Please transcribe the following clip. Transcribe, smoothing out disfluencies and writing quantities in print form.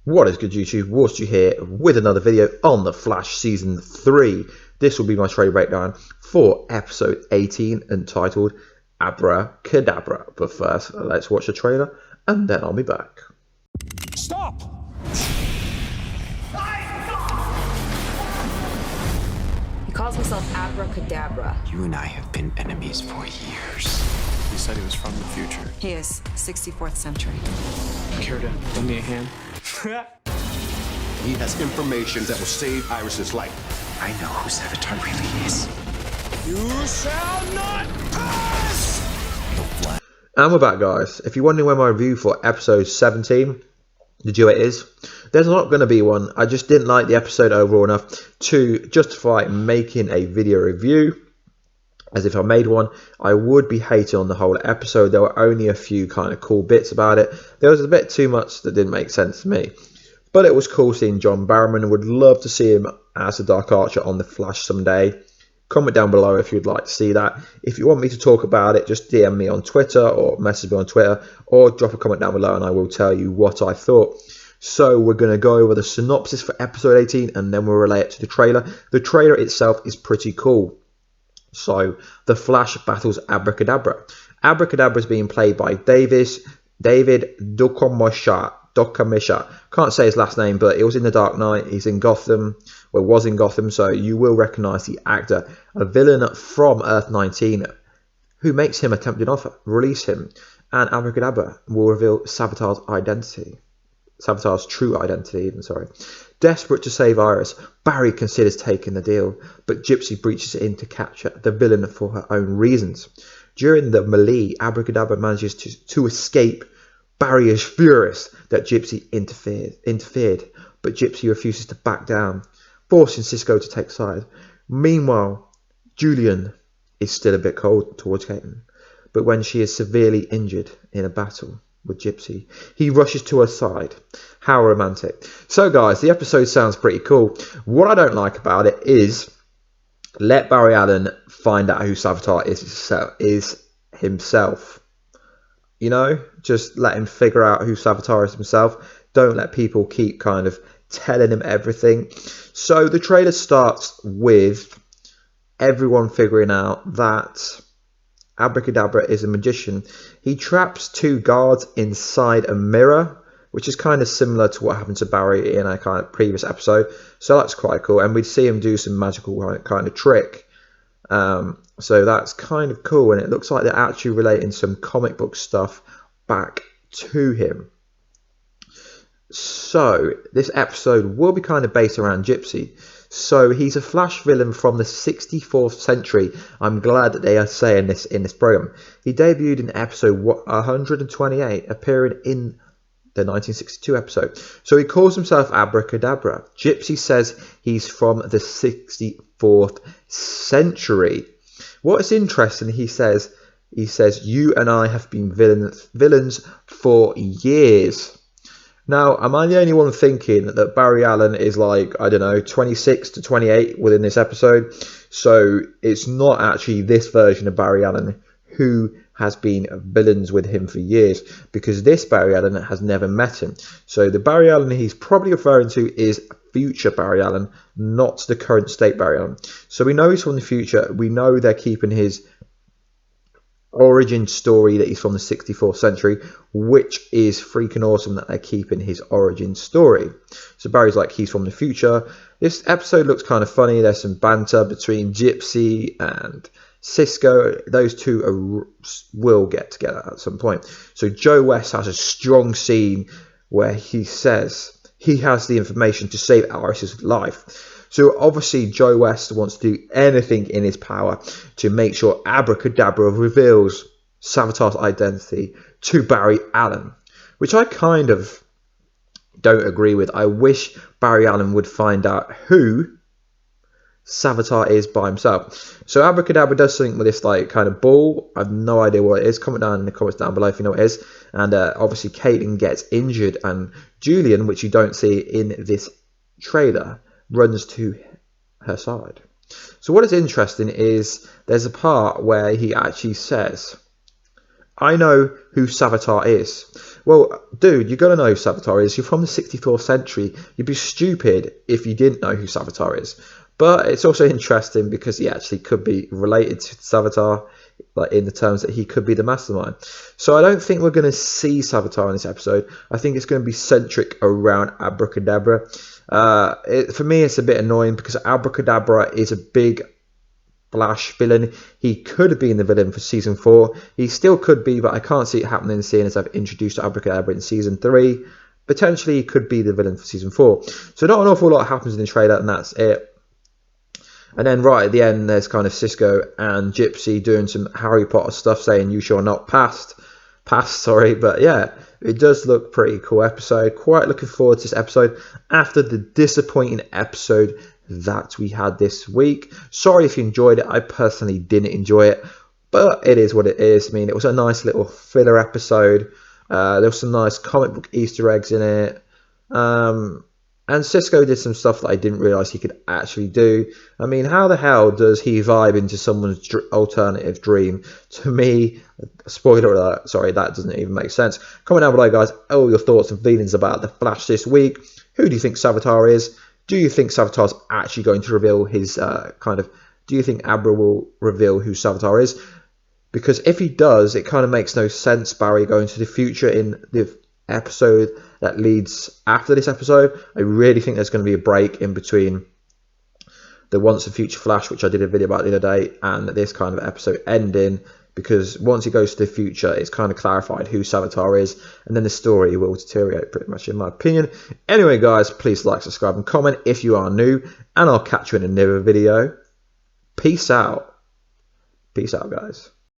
What is good, YouTube? Warstu here with another video on The Flash Season 3. This will be my trailer breakdown for episode 18 entitled Abra Kadabra. But first, let's watch the trailer and then I'll be back. Stop! He calls himself Abra Kadabra. You and I have been enemies for years. He said he was from the future. He is 64th century. Care to lend me a hand? He has information that will save Iris's life. I know who Savitar really is. You shall not pass! And we're back, guys. If you're wondering where my review for episode 17, the duet is, there's not going to be one. I just didn't like the episode overall enough to justify making a video review. As if I made one, I would be hating on the whole episode. There were only a few kind of cool bits about it. There was a bit too much that didn't make sense to me. But it was cool seeing John Barrowman and would love to see him as the Dark Archer on The Flash someday. Comment down below if you'd like to see that. If you want me to talk about it, just DM me on Twitter or message me on Twitter or drop a comment down below and I will tell you what I thought. So we're going to go over the synopsis for episode 18 and then we'll relate it to the trailer. The trailer itself is pretty cool. So, The Flash battles Abra Kadabra. Abra Kadabra is being played by David Duchovny. Can't say his last name, but it was in The Dark Knight. He's in Gotham, or was in Gotham, so you will recognise the actor. A villain from Earth 19 who makes him a tempting offer. Release him, and Abra Kadabra will reveal Savitar's identity. Savitar's true identity, even, sorry. Desperate to save Iris, Barry considers taking the deal, but Gypsy breaches in to capture the villain for her own reasons. During the melee, Abra Kadabra manages to escape. Barry is furious that Gypsy interfered, but Gypsy refuses to back down, forcing Cisco to take side. Meanwhile, Julian is still a bit cold towards Caitlin, but when she is severely injured in a battle with Gypsy, he rushes to her side. How romantic. So guys, the episode sounds pretty cool. What I don't like about it is let Barry Allen find out who Savitar is himself. You know, just let him figure out who Savitar is himself. Don't let people keep kind of telling him everything. So the trailer starts with everyone figuring out that Abra Kadabra is a magician. He traps two guards inside a mirror, which is kind of similar to what happened to Barry in a kind of previous episode. So that's quite cool. And we'd see him do some magical kind of trick. So that's kind of cool. And it looks like they're actually relating some comic book stuff back to him. So this episode will be kind of based around Gypsy. So he's a Flash villain from the 64th century. I'm glad that they are saying this in this program. He debuted in episode 128, appearing in the 1962 episode. So he calls himself Abra Kadabra. Gypsy says he's from the 64th century. What is interesting, he says, you and I have been villains for years. Now, am I the only one thinking that Barry Allen is like, I don't know, 26 to 28 within this episode? So it's not actually this version of Barry Allen who has been villains with him for years, because this Barry Allen has never met him. So the Barry Allen he's probably referring to is future Barry Allen, not the current state Barry Allen. So we know he's from the future. We know they're keeping his origin story that he's from the 64th century, which is freaking awesome that they're keeping his origin story. So Barry's like, he's from the future. This episode looks kind of funny. There's some banter between Gypsy and Cisco. Those two will get together at some point. So Joe West has a strong scene where he says he has the information to save Iris's life. So obviously Joe West wants to do anything in his power to make sure Abra Kadabra reveals Savitar's identity to Barry Allen, which I kind of don't agree with. I wish Barry Allen would find out who Savitar is by himself. So Abra Kadabra does something with this like kind of ball. I have no idea what it is. Comment down in the comments down below if you know what it is. And obviously Caitlin gets injured and Julian, which you don't see in this trailer, runs to her side. So what is interesting is there's a part where he actually says, I know who Savitar is. Well, dude, you got to know who Savitar is. You're from the 64th century. You'd be stupid if you didn't know who Savitar is. But it's also interesting because he actually could be related to Savitar, like in the terms that he could be the mastermind. So I don't think we're going to see Savitar in this episode. I think it's going to be centric around Abra Kadabra. For me, it's a bit annoying because Abra Kadabra is a big Flash villain. He could have been the villain for season 4. He still could be, but I can't see it happening, seeing as I've introduced Abra Kadabra in season 3. Potentially, he could be the villain for season 4. So not an awful lot happens in the trailer, and that's it. And then right at the end, there's kind of Cisco and Gypsy doing some Harry Potter stuff, saying "You shall not pass." Sorry, but yeah, it does look pretty cool episode. Quite looking forward to this episode after the disappointing episode that we had this week. Sorry if you enjoyed it. I personally didn't enjoy it, but it is what it is. I mean, it was a nice little filler episode. There was some nice comic book Easter eggs in it. And Cisco did some stuff that I didn't realise he could actually do. I mean, how the hell does he vibe into someone's alternative dream? To me, spoiler alert, sorry, that doesn't even make sense. Comment down below, guys, all your thoughts and feelings about the Flash this week. Who do you think Savitar is? Do you think Savitar's actually going to reveal his do you think Abra will reveal who Savitar is? Because if he does, it kind of makes no sense, Barry, going to the future in the episode that leads after this episode. I really think there's going to be a break in between the Once and Future Flash, which I did a video about the other day, and this kind of episode ending, because once he goes to the future, it's kind of clarified who Savitar is, and then the story will deteriorate pretty much, in my opinion. Anyway, guys, please like, subscribe, and comment if you are new, and I'll catch you in another video. Peace out. Peace out, guys.